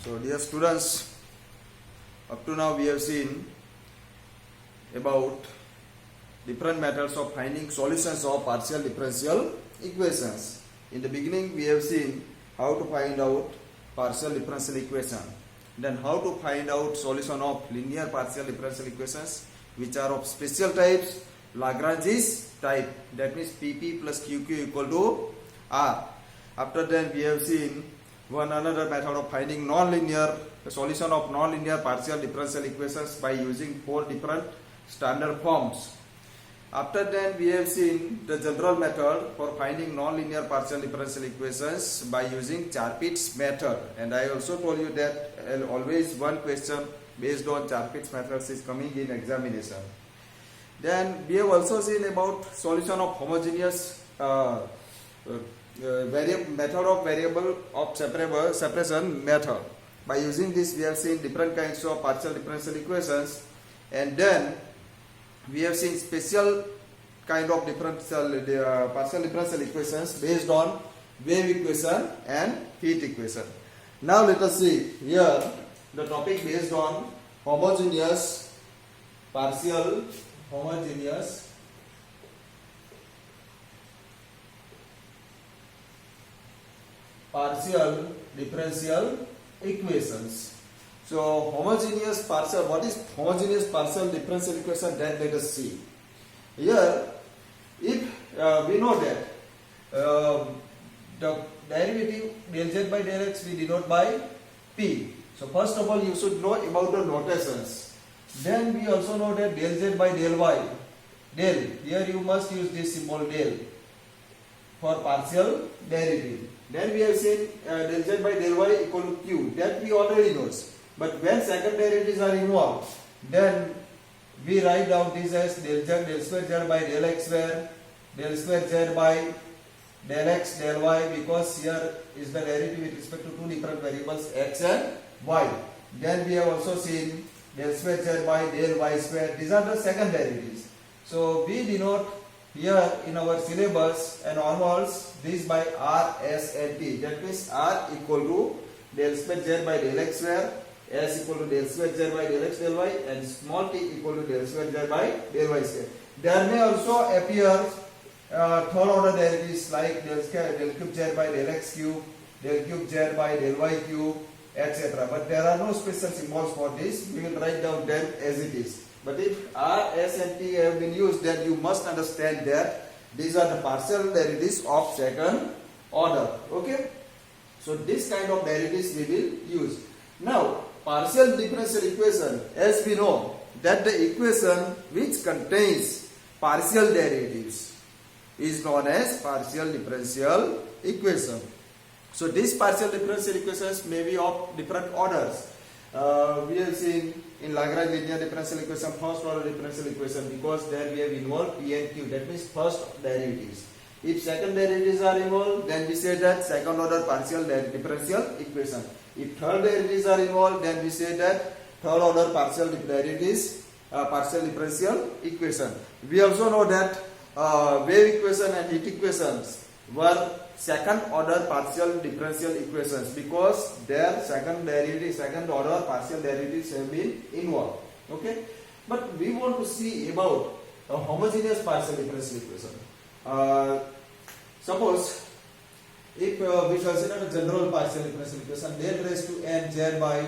So dear students, up to now we have seen about different methods of finding solutions of partial differential equations. In the beginning we have seen how to find out partial differential equation, then how to find out solution of linear partial differential equations which are of special types, Lagrange's type, that means PP plus QQ equal to R. After that we have seen another method of finding the solution of non-linear partial differential equations by using 4 different standard forms. After that we have seen the general method for finding non-linear partial differential equations by using Charpit's method, and I also told you that always one question based on Charpit's methods is coming in examination. Then we have also seen about solution of homogeneous method of variable of separation method. By using this we have seen different kinds of partial differential equations, and then we have seen special kind of partial differential equations based on wave equation and heat equation. Now let us see here the topic based on homogeneous partial differential equations. So homogeneous partial, what is homogeneous partial differential equation? That let us see. Here, if we know that the derivative del z by del x we denote by p. So first of all you should know about the notations. Then we also know that del z by del y, del, here you must use this symbol del for partial derivative. Then we have seen del z by del y equal to q, that we already know. But when second derivatives are involved, then we write down this as del square z by del x square, del square z by del x del y, because here is the derivative with respect to two different variables x and y. Then we have also seen del square z by del y square. These are the second derivatives. So we denote here in our syllabus and onwards this by r, s and t. That means r equal to del square z by del x square, s equal to del square z by del x del y, and small t equal to del square z by del y square. There may also appear third order derivatives like del cube z by del x cube, del cube z by del y cube, etc. But there are no special symbols for this. We will write down them as it is. But if r, s and t have been used, then you must understand that these are the partial derivatives of second order. Okay? So this kind of derivatives we will use. Now, partial differential equation, as we know that the equation which contains partial derivatives is known as partial differential equation. So these partial differential equations may be of different orders. We have seen in Lagrange linear differential equation first order differential equation, because there we have involved p and q, that means first derivatives. If second derivatives are involved, then we say that second order partial differential equation. If third derivatives are involved, then we say that third order partial derivatives partial differential equation. We also know that wave equation and heat equations were second order partial differential equations, because their second order partial derivatives have been involved. Okay, but we want to see about a homogeneous partial differential equation. Suppose if we consider a general partial differential equation, del raised to n z by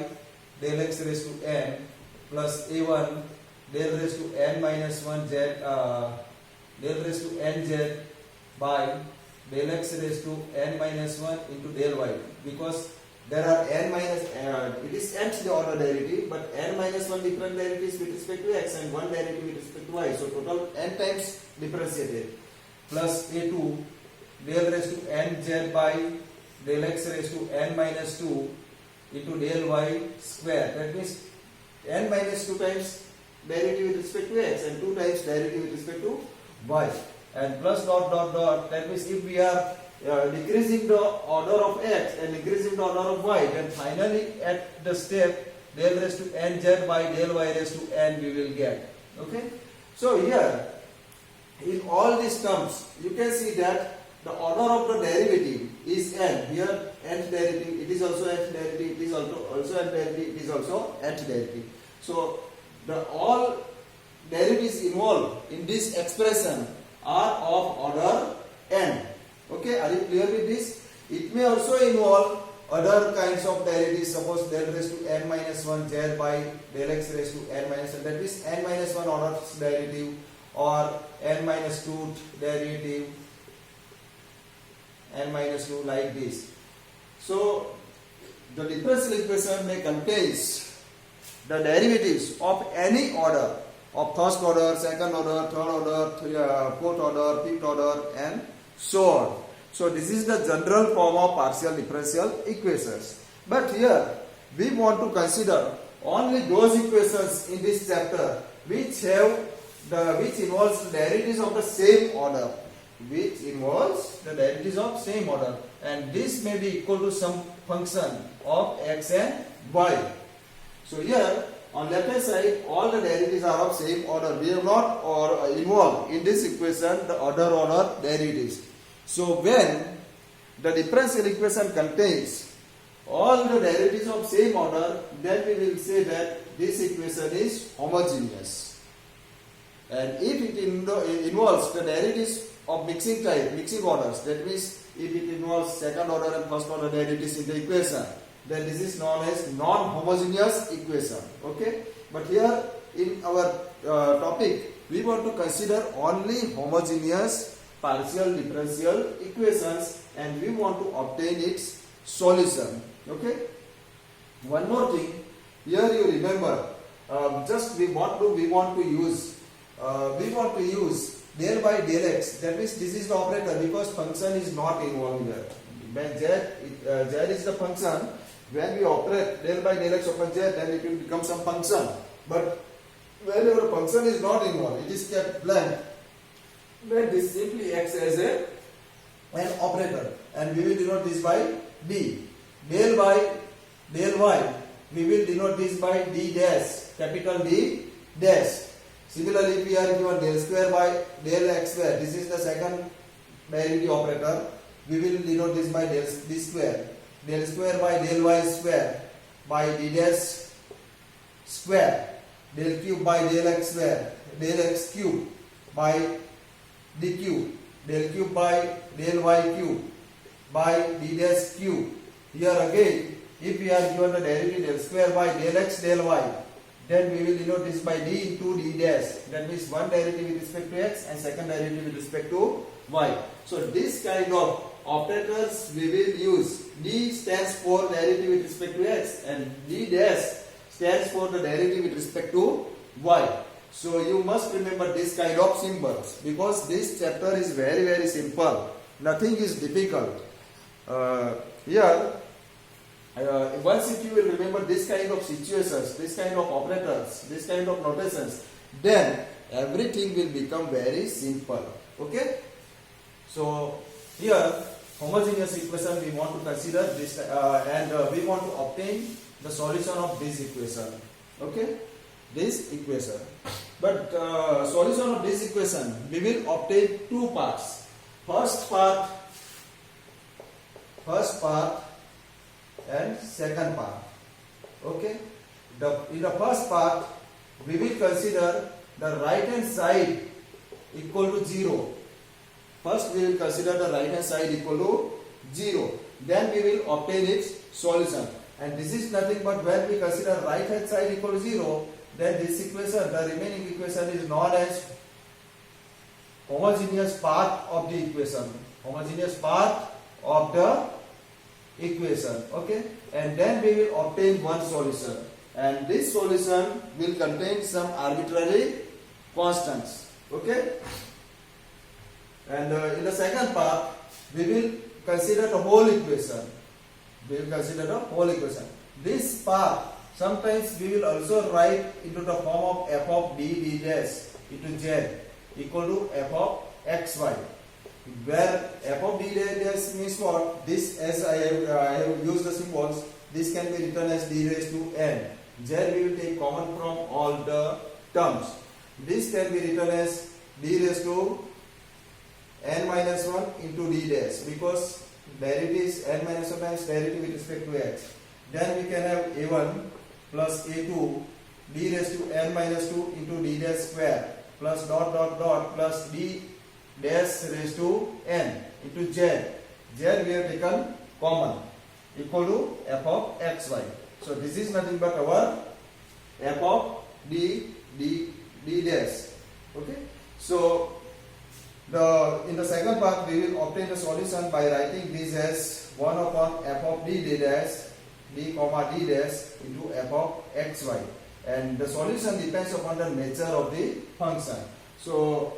del x raised to n plus a1 del raised to n minus 1 z del raised to n z by del x raised to n minus 1 into del y, because there are n minus it is nth order derivative, but n minus 1 different derivatives with respect to x and one derivative with respect to y, so total n times differentiated, plus a2 del raised to n z by del x raised to n minus 2 into del y square. That means n minus 2 times derivative with respect to x and 2 times derivative with respect to y, and plus dot dot dot. That means if we are decreasing the order of x and increasing the order of y, then finally at the step del raised to n z by del y raised to n we will get. Okay, so here in all these terms you can see that the order of the derivative is n. Here nth derivative, it is also nth derivative, it is also nth derivative, it is also nth derivative. So the all derivatives involved in this expression are of order n. Okay, are you clear with this? It may also involve other kinds of derivatives. Suppose del raised to n minus 1 z by del x raised to n minus 1, that is n minus 1 order derivative, or n minus 2 derivative, n minus 2, like this. So the differential equation may contains the derivatives of any order, of first order, second order, third order, fourth order, fifth order, and so on. So this is the general form of partial differential equations. But here we want to consider only those equations in this chapter which involves the derivatives of the same order, and this may be equal to some function of x and y. So here on left hand side all the derivatives are of same order. We have not involved in this equation the other order derivatives. So when the differential equation contains all the derivatives of same order, then we will say that this equation is homogeneous. And if it involves the derivatives of mixing type, mixing orders, that means if it involves second order and first order derivatives in the equation, then this is known as non-homogeneous equation. Okay, but here in our topic we want to consider only homogeneous partial differential equations, and we want to obtain its solution. Okay, one more thing, here you remember, we want to use del by del x, that means this is the operator because function is not involved here. When z is the function, when we operate del by del x upon z, then it will become some function. But whenever a function is not involved, it is kept blank, then this simply acts as an operator, and we will denote this by d. Del by del y, we will denote this by d dash, capital D dash. Similarly, if we are given del square by del x square, this is the second derivative operator, we will denote this by del d square. Del square by del y square by d dash square. Del cube by del x square, del x cube by d cube. Del cube by del y cube by d dash cube. Here again, if we are given the derivative del square by del x del y, then we will denote this by d into d dash. That means one derivative with respect to x and second derivative with respect to y. So this kind of operators we will use. D stands for derivative with respect to x and d dash stands for the derivative with respect to y. So you must remember this kind of symbols because this chapter is very, very simple. Nothing is difficult. Once if you will remember this kind of situations, this kind of operators, this kind of notations, then everything will become very simple. Okay? So here homogeneous equation we want to consider this, and we want to obtain the solution of this equation. Okay? This equation. But solution of this equation we will obtain two parts. First part and second part. Okay? In the first part we will consider the right hand side equal to 0. First we will consider the right hand side equal to 0. Then we will obtain its solution. And this is nothing but when we consider right hand side equal to 0, then this equation, the remaining equation is known as homogeneous part of the equation. Homogeneous part of the equation. Okay? And then we will obtain one solution. And this solution will contain some arbitrary constants. Okay? And in the second part, we will consider the whole equation. This part, sometimes we will also write into the form of f of d dash into z equal to f of xy. Where f of d dash means what? This, as I have used the symbols, this can be written as d raised to n. Z we will take common from all the terms. This can be written as d raised to n minus 1 into d dash, because derivative is n minus 1 times derivative with respect to x. Then we can have a1 plus a2 d raised to n minus 2 into d dash square plus dot dot dot plus d dash raised to n into z. Z we have taken common, equal to f of xy. So this is nothing but our f of d dash. Okay. So in the second part we will obtain the solution by writing this as 1 upon f of d dash d comma d dash into f of xy, and the solution depends upon the nature of the function. So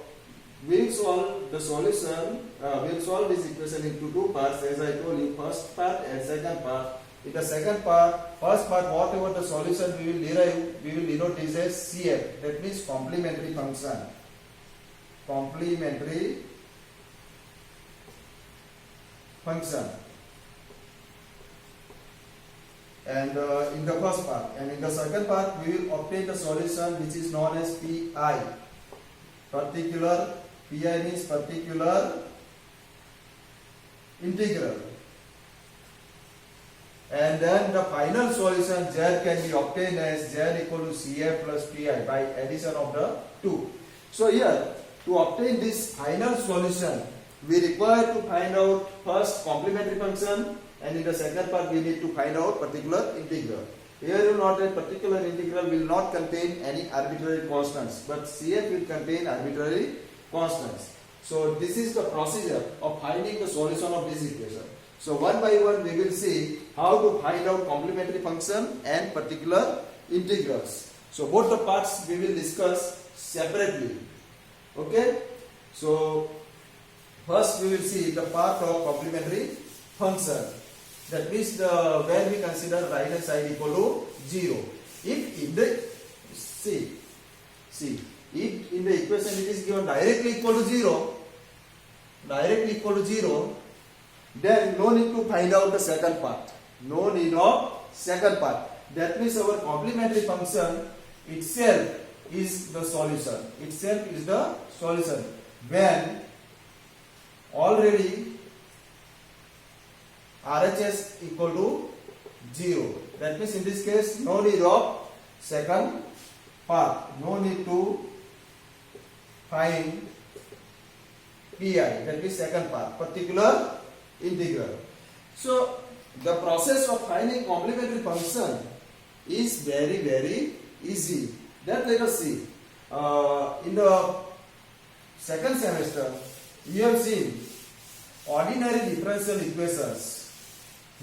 we will solve the solution, we will solve this equation into two parts, as I told you, first part and second part. In the second part, first part, whatever the solution we will derive, we will denote this as CF, that means complementary function. Complementary function. And in the first part, and in the second part, we will obtain the solution which is known as PI. Particular, PI means particular integral. And then the final solution Z can be obtained as Z equal to CF plus PI by addition of the two. So here, to obtain this final solution, we require to find out first complementary function, and in the second part we need to find out particular integral. Here you note that particular integral will not contain any arbitrary constants, but CF will contain arbitrary constants. So this is the procedure of finding the solution of this equation. So one by one we will see how to find out complementary function and particular integrals. So both the parts we will discuss separately. Okay. So first we will see the part of complementary function. That means when we consider right hand side equal to 0. If in the if in the equation it is given directly equal to 0, then no need to find out the second part. No need of second part. That means our complementary function itself is the solution. Itself is the solution. When already RHS equal to 0. That means in this case no need of second part. No need to find PI. That means second part. Particular integral. So the process of finding complementary function is very, very easy. That let us see. In the second semester, you have seen ordinary differential equations.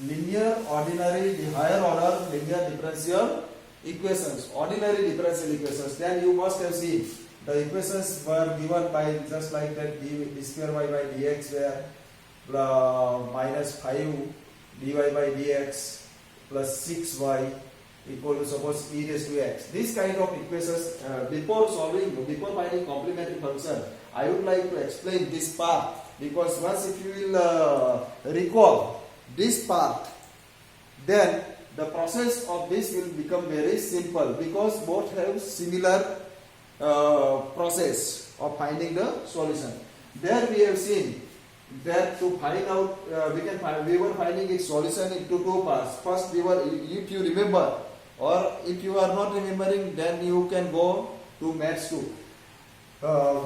Linear, ordinary, the higher order linear differential equations. Ordinary differential equations. Then you must have seen the equations were given by just like that d square y by dx where minus 5 dy by dx plus 6y equal to suppose e raised to x. This kind of equations, before finding complementary function, I would like to explain this part, because once if you will recall this part, then the process of this will become very simple, because both have similar process of finding the solution. There we have seen that to find out, we were finding its solution into two parts. First if you remember, or if you are not remembering, then you can go to maths 2.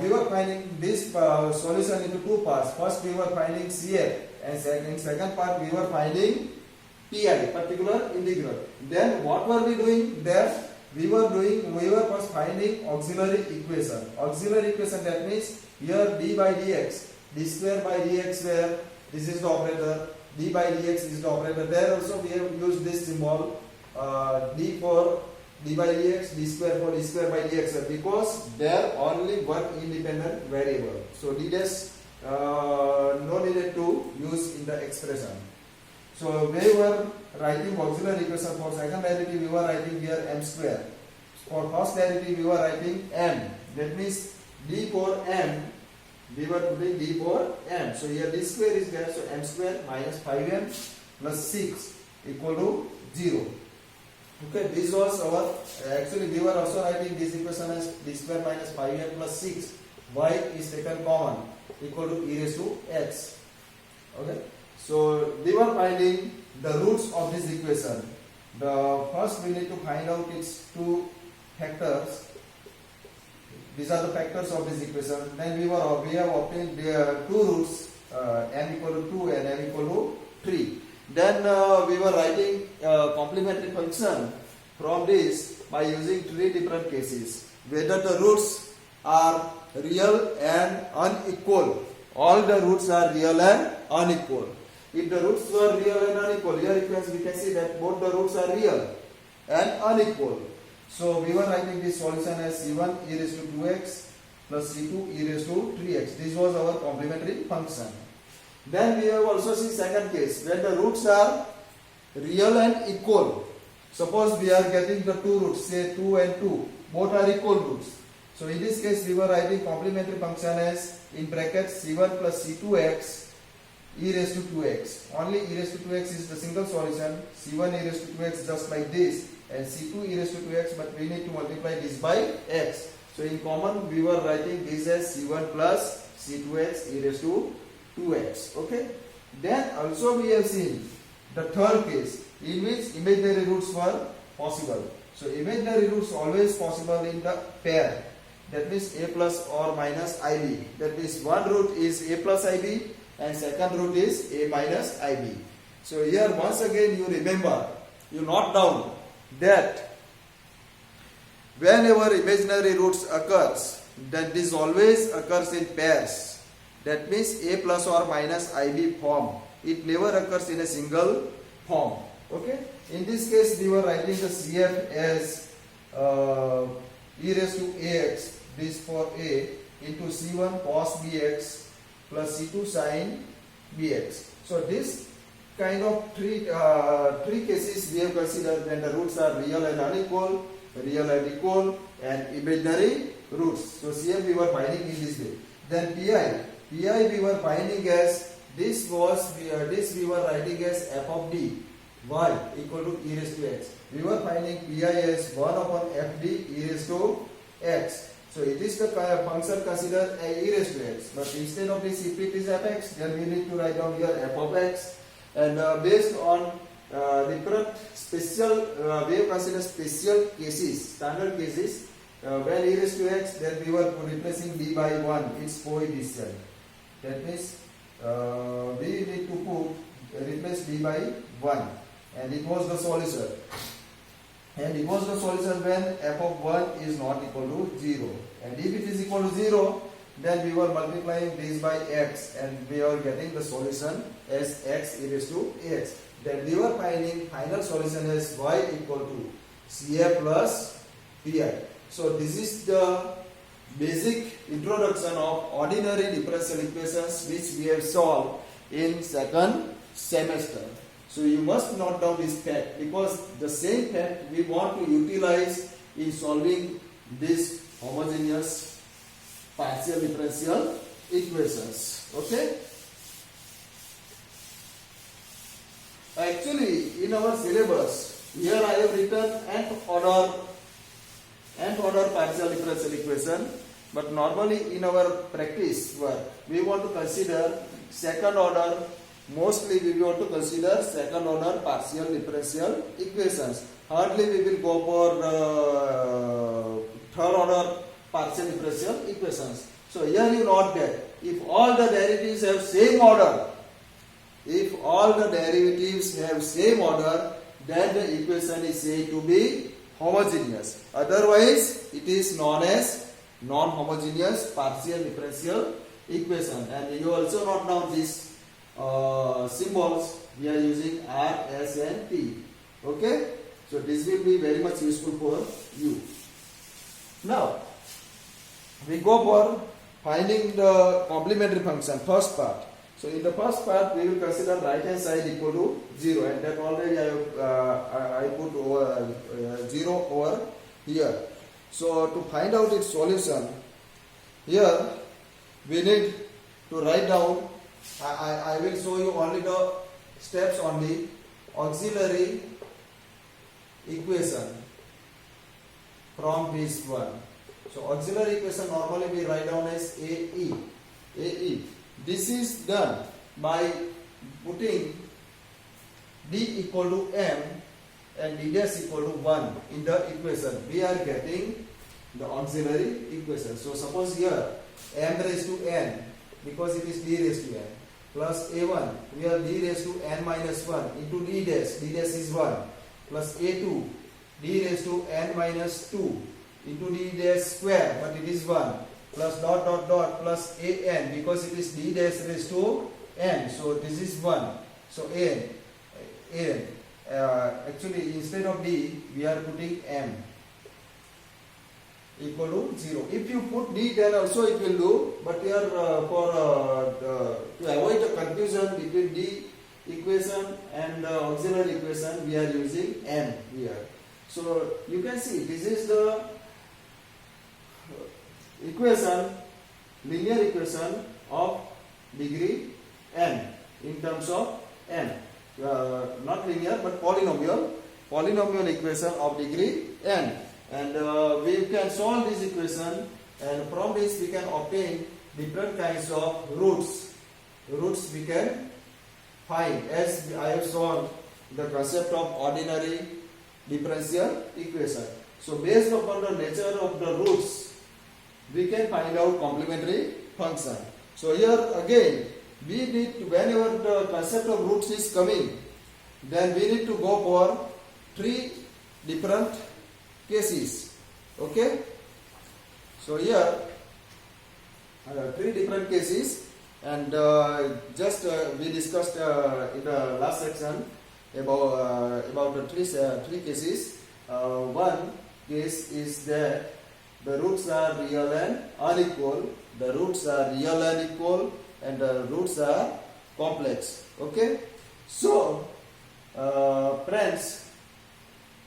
We were finding this solution into two parts. First we were finding CF, and in second part we were finding PI, particular integral. Then what were we doing there? We were first finding auxiliary equation. Auxiliary equation, that means here d by dx, d square by dx, where this is the operator, d by dx is the operator. There also we have used this symbol, d for d by dx, d square for d square by dx, because there only one independent variable. So d dash no needed to use in the expression. So we were writing auxiliary equation. For second derivative we were writing here m square. For first derivative we were writing m. That means d for m, we were putting d for m. So here d square is there, so m square minus 5m plus 6 equal to 0. Okay, this was our, actually we were also writing this equation as d square minus 5m plus 6. Y is taken common. equal to e raised to x. Okay, so we were finding the roots of this equation. The first we need to find out its two factors. These are the factors of this equation. Then we have obtained the two roots, m equal to 2 and m equal to 3. Then we were writing complementary function from this by using three different cases. Whether the roots are real and unequal. All the roots are real and unequal. If the roots were real and unequal, here we can see that both the roots are real and unequal. So we were writing this solution as c1 e raised to 2x plus c2 e raised to 3x. This was our complementary function. Then we have also seen second case when the roots are real and equal. Suppose we are getting the two roots, say 2 and 2, both are equal roots. So in this case we were writing complementary function as in brackets c1 plus c2x e raised to 2x. Only e raised to 2x is the single solution. c1 e raised to 2x just like this, and c2 e raised to 2x, but we need to multiply this by x. So in common we were writing this as c1 plus c2x e raised to 2x. Okay. Then also we have seen the third case in which imaginary roots were possible. So imaginary roots always possible in the pair. That means a plus or minus ib. That means one root is a plus ib and second root is a minus ib. So here once again you remember, you note down that whenever imaginary roots occurs, then this always occurs in pairs. That means a plus or minus ib form. It never occurs in a single form. Okay. In this case we were writing the CF as e raised to ax, this for a, into c1 cos bx plus c2 sin bx. So this kind of three cases we have considered when the roots are real and unequal, real and equal, and imaginary roots. So CF we were finding in this way. Then PI we were finding as this we were writing as f of d y equal to e raised to x. We were finding pi as 1 upon fd e raised to x. So it is the function considered e raised to x. But instead of this, if it is fx, then we need to write down here f of x. And based on different special, we have considered special cases, standard cases. When e raised to x, then we were replacing d by 1. It's coefficient. That means we need to replace d by 1. And it was the solution. And it was the solution when f of 1 is not equal to 0. And if it is equal to 0, then we were multiplying this by x and we are getting the solution as x e raised to x. Then we were finding final solution as y equal to CF plus PI. So this is the basic introduction of ordinary differential equations which we have solved in second semester. So you must note down this fact because the same fact we want to utilize in solving this homogeneous partial differential equations. Okay. Actually, in our syllabus, here I have written nth order partial differential equation. But normally in our practice work, we want to consider second order. Mostly we want to consider second order partial differential equations. Hardly we will go for third order partial differential equations. So here you note that if all the derivatives have same order, then the equation is said to be homogeneous. Otherwise, it is known as non-homogeneous partial differential equation. And you also note down these symbols. We are using R, S and T. Okay. So this will be very much useful for you. Now, we go for finding the complementary function, first part. So in the first part, we will consider right hand side equal to 0, and that already I put over 0 over here. So to find out its solution, here we need to write down. I will show you only the steps on the auxiliary equation from this one. So auxiliary equation normally we write down as AE. AE. This is done by putting D equal to M and D dash equal to 1 in the equation. We are getting the auxiliary equation. So suppose here M raised to N, because it is D raised to N, plus A1, we have D raised to N minus 1 into D dash is 1, plus A2, D raised to N minus 2 into D dash square, but it is 1, plus dot dot dot plus AN, because it is D dash raised to N, so this is 1. So AN, actually instead of D, we are putting M equal to 0. If you put D, then also it will do, but here to avoid the confusion between D equation and the auxiliary equation, we are using M here. So you can see this is the equation, linear equation of degree n in terms of n, not linear but polynomial equation of degree n. And we can solve this equation, and from this we can obtain different kinds of roots. Roots we can find, as I have shown the concept of ordinary differential equation. So based upon the nature of the roots, we can find out complementary function. So here again, we need to, whenever the concept of roots is coming, then we need to go for 3 different cases. Okay, so here 3 different cases, and we discussed in the last section about the three cases. One case is that the roots are real and unequal, the roots are real and equal, and the roots are complex. Okay, so friends,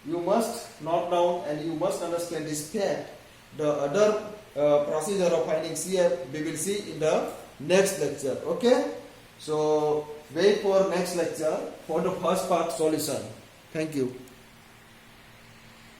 you must note down and you must understand this fact. The other procedure of finding CF we will see in the next lecture. Okay, so wait for next lecture for the first part solution. Thank you.